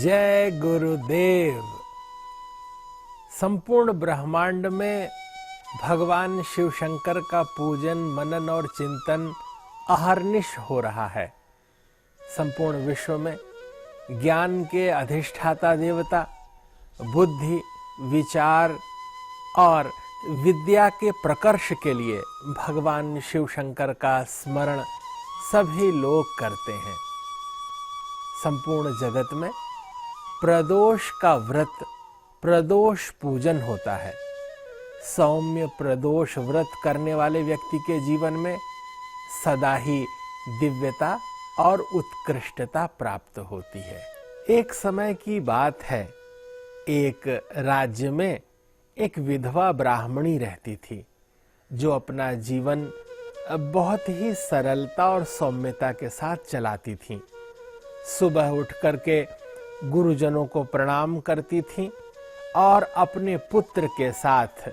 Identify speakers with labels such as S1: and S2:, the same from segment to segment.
S1: जय गुरुदेव। संपूर्ण ब्रह्मांड में भगवान शिव शंकर का पूजन, मनन और चिंतन अहर्निश हो रहा है। संपूर्ण विश्व में ज्ञान के अधिष्ठाता देवता, बुद्धि, विचार और विद्या के प्रकर्ष के लिए भगवान शिव शंकर का स्मरण सभी लोग करते हैं। संपूर्ण जगत में प्रदोष का व्रत, प्रदोष पूजन होता है। सौम्य प्रदोष व्रत करने वाले व्यक्ति के जीवन में सदा ही दिव्यता और उत्कृष्टता प्राप्त होती है। एक समय की बात है, एक राज्य में एक विधवा ब्राह्मणी रहती थी जो अपना जीवन बहुत ही सरलता और सौम्यता के साथ चलाती थी। सुबह उठ करके गुरुजनों को प्रणाम करती थीं और अपने पुत्र के साथ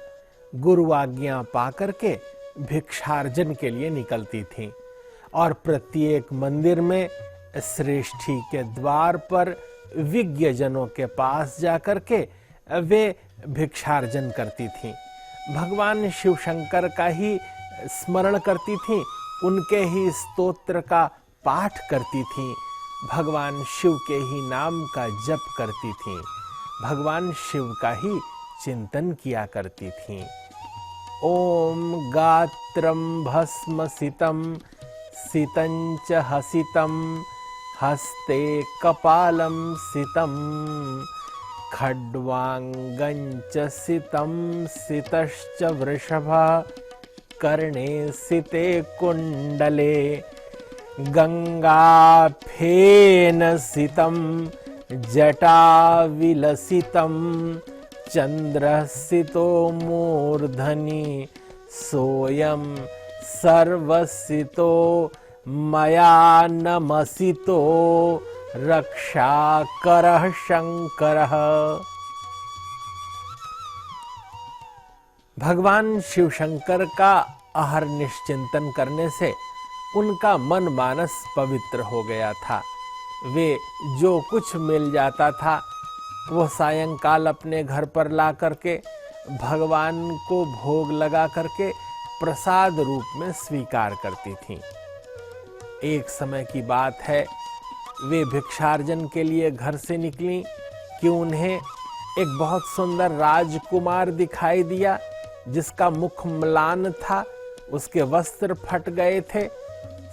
S1: गुरु आज्ञा पा करके भिक्षार्जन के लिए निकलती थीं और प्रत्येक मंदिर में श्रेष्ठी के द्वार पर विज्ञजनों के पास जाकर के वे भिक्षार्जन करती थीं। भगवान शिव शंकर का ही स्मरण करती थीं, उनके ही स्तोत्र का पाठ करती थीं, भगवान शिव के ही नाम का जप करती थीं, भगवान शिव का ही चिंतन किया करती थीं। ओम गात्रम भस्म सितम सितंच हसितम हस्ते कपालम सितम खड्वांगंच सितम सितश्च वृषभा कर्णे सिते कुंडले गंगाफेन सितम जटाविलसितम चंद्रसितो मूर्धनि सोयम सर्वसितो मया नमसितो रक्षाकरः शंकरः। भगवान शिव शंकर का अहर्निश चिंतन करने से उनका मन मानस पवित्र हो गया था। वे जो कुछ मिल जाता था वो सायंकाल अपने घर पर ला करके भगवान को भोग लगा करके प्रसाद रूप में स्वीकार करती थीं। एक समय की बात है, वे भिक्षार्जन के लिए घर से निकलीं कि उन्हें एक बहुत सुंदर राजकुमार दिखाई दिया जिसका मुख म्लान था, उसके वस्त्र फट गए थे।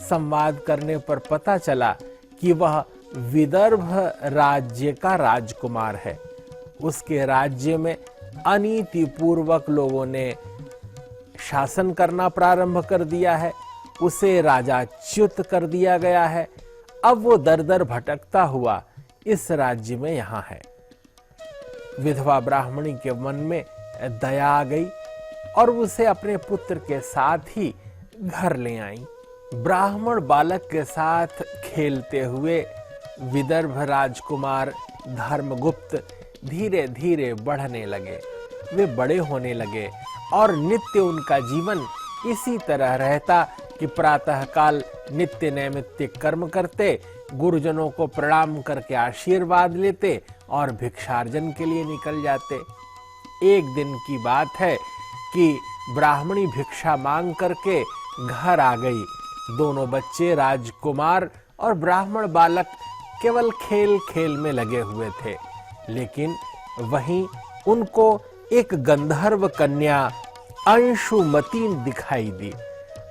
S1: संवाद करने पर पता चला कि वह विदर्भ राज्य का राजकुमार है। उसके राज्य में अनीति पूर्वक लोगों ने शासन करना प्रारंभ कर दिया है, उसे राजाच्युत कर दिया गया है। अब वो दर दर भटकता हुआ इस राज्य में यहाँ है। विधवा ब्राह्मणी के मन में दया आ गई और उसे अपने पुत्र के साथ ही घर ले आई। ब्राह्मण बालक के साथ खेलते हुए विदर्भ राजकुमार धर्मगुप्त धीरे धीरे बढ़ने लगे। वे बड़े होने लगे और नित्य उनका जीवन इसी तरह रहता कि प्रातःकाल नित्य नैमित्तिक कर्म करते, गुरुजनों को प्रणाम करके आशीर्वाद लेते और भिक्षार्जन के लिए निकल जाते। एक दिन की बात है कि ब्राह्मणी भिक्षा मांग करके घर आ गई। दोनों बच्चे, राजकुमार और ब्राह्मण बालक, केवल खेल खेल में लगे हुए थे, लेकिन वहीं उनको एक गंधर्व कन्या अंशुमती दिखाई दी।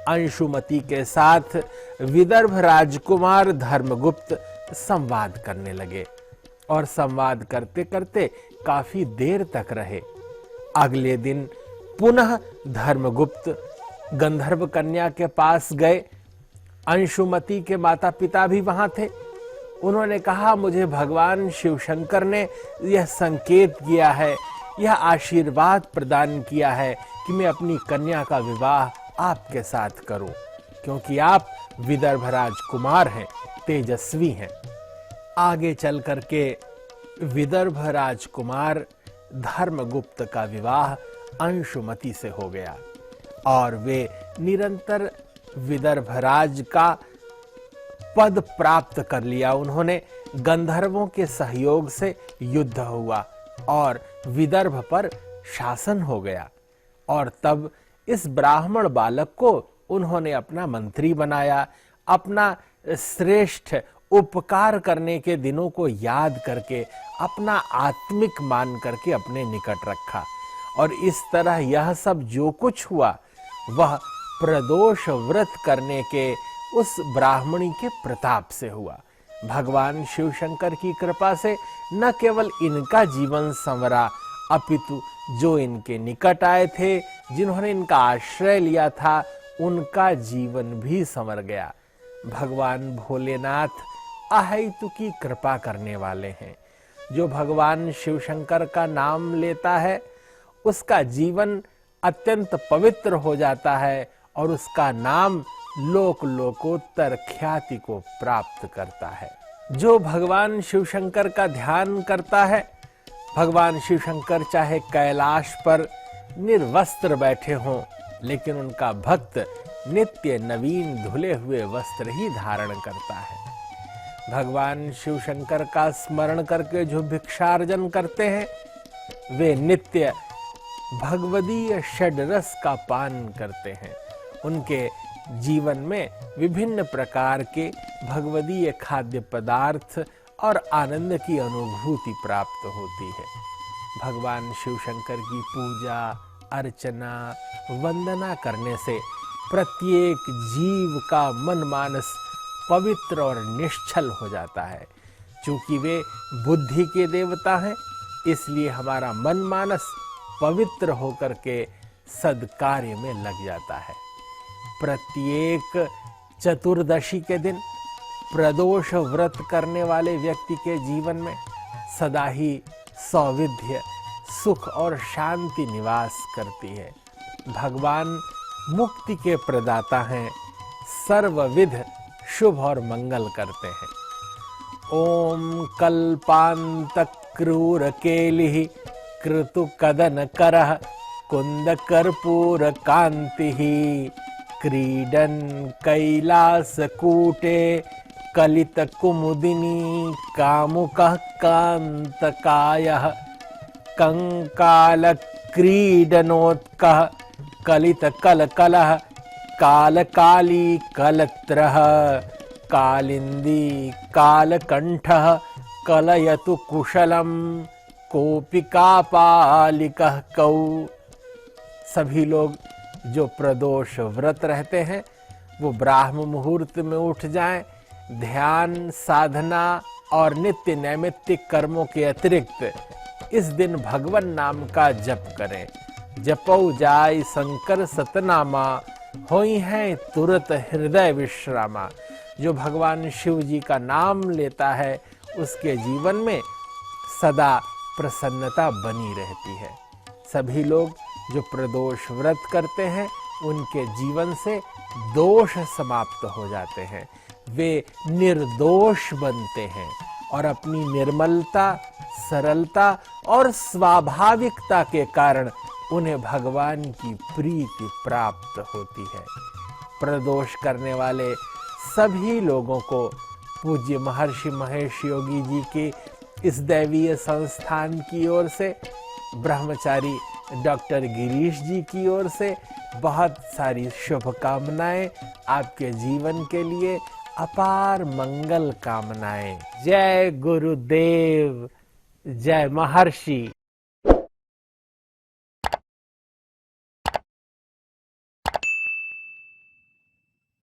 S1: अंशुमती के साथ विदर्भ राजकुमार धर्मगुप्त संवाद करने लगे और संवाद करते करते काफी देर तक रहे। अगले दिन पुनः धर्मगुप्त गंधर्व कन्या के पास गए। अंशुमती के माता पिता भी वहां थे। उन्होंने कहा, मुझे भगवान शिव शंकर ने यह संकेत किया है, यह आशीर्वाद प्रदान किया है कि मैं अपनी कन्या का विवाह आपके साथ करूं, क्योंकि आप विदर्भ राजकुमार हैं, तेजस्वी हैं। आगे चल करके विदर्भ राजकुमार धर्मगुप्त का विवाह अंशुमती से हो गया और वे निरंतर विदर्भ राज का पद प्राप्त कर लिया उन्होंने। गंधर्वों के सहयोग से युद्ध हुआ और विदर्भ पर शासन हो गया। और तब इस ब्राह्मण बालक को उन्होंने अपना मंत्री बनाया, अपना श्रेष्ठ उपकार करने के दिनों को याद करके अपना आत्मिक मान करके अपने निकट रखा। और इस तरह यह सब जो कुछ हुआ वह प्रदोष व्रत करने के उस ब्राह्मणी के प्रताप से हुआ। भगवान शिव शंकर की कृपा से न केवल इनका जीवन संवरा, अपितु जो इनके निकट आए थे, जिन्होंने इनका आश्रय लिया था, उनका जीवन भी संवर गया। भगवान भोलेनाथ अहेतु की कृपा करने वाले हैं। जो भगवान शिव शंकर का नाम लेता है उसका जीवन अत्यंत पवित्र हो जाता है और उसका नाम लोक लोकोत्तर ख्याति को प्राप्त करता है। जो भगवान शिव शंकर का ध्यान करता है, भगवान शिव शंकर चाहे कैलाश पर निर्वस्त्र बैठे हों, लेकिन उनका भक्त नित्य नवीन धुले हुए वस्त्र ही धारण करता है। भगवान शिव शंकर का स्मरण करके जो भिक्षार्जन करते हैं, वे नित्य भगवदीय षड्रस का पान करते हैं। उनके जीवन में विभिन्न प्रकार के भगवदीय खाद्य पदार्थ और आनंद की अनुभूति प्राप्त होती है। भगवान शिव शंकर की पूजा अर्चना वंदना करने से प्रत्येक जीव का मन मानस पवित्र और निश्चल हो जाता है। चूंकि वे बुद्धि के देवता हैं, इसलिए हमारा मन मानस पवित्र होकर के सद्कार्य में लग जाता है। प्रत्येक चतुर्दशी के दिन प्रदोष व्रत करने वाले व्यक्ति के जीवन में सदा ही सौविध्य, सुख और शांति निवास करती है। भगवान मुक्ति के प्रदाता हैं, सर्वविध शुभ और मंगल करते हैं। ओम कल्पांत क्रूर केलिः कृतु कदन करः कुंद कर्पूर कांतिः क्रीडन कैलास कूटे कलित कुमुदिनी कामुकः कांतकायः कंकाल क्रीडनोत्कः कलित कलकलः कालकाली कलत्रः कालिंदी कालकंठः कलयतु कुशलम कोपिकापालिकः कौ। सभी लोग जो प्रदोष व्रत रहते हैं वो ब्राह्म मुहूर्त में उठ जाएं, ध्यान साधना और नित्य नैमित्तिक कर्मों के अतिरिक्त इस दिन भगवान नाम का जप करें। जपौ जाय शंकर सतनामा होई है तुरत हृदय विश्रामा। जो भगवान शिव जी का नाम लेता है उसके जीवन में सदा प्रसन्नता बनी रहती है। सभी लोग जो प्रदोष व्रत करते हैं उनके जीवन से दोष समाप्त हो जाते हैं, वे निर्दोष बनते हैं और अपनी निर्मलता, सरलता और स्वाभाविकता के कारण उन्हें भगवान की प्रीति प्राप्त होती है। प्रदोष करने वाले सभी लोगों को पूज्य महर्षि महेश योगी जी की इस दैवीय संस्थान की ओर से, ब्रह्मचारी डॉक्टर गिरीश जी की ओर से बहुत सारी शुभकामनाएं। आपके जीवन के लिए अपार मंगल कामनाएं। जय गुरुदेव, जय महर्षि।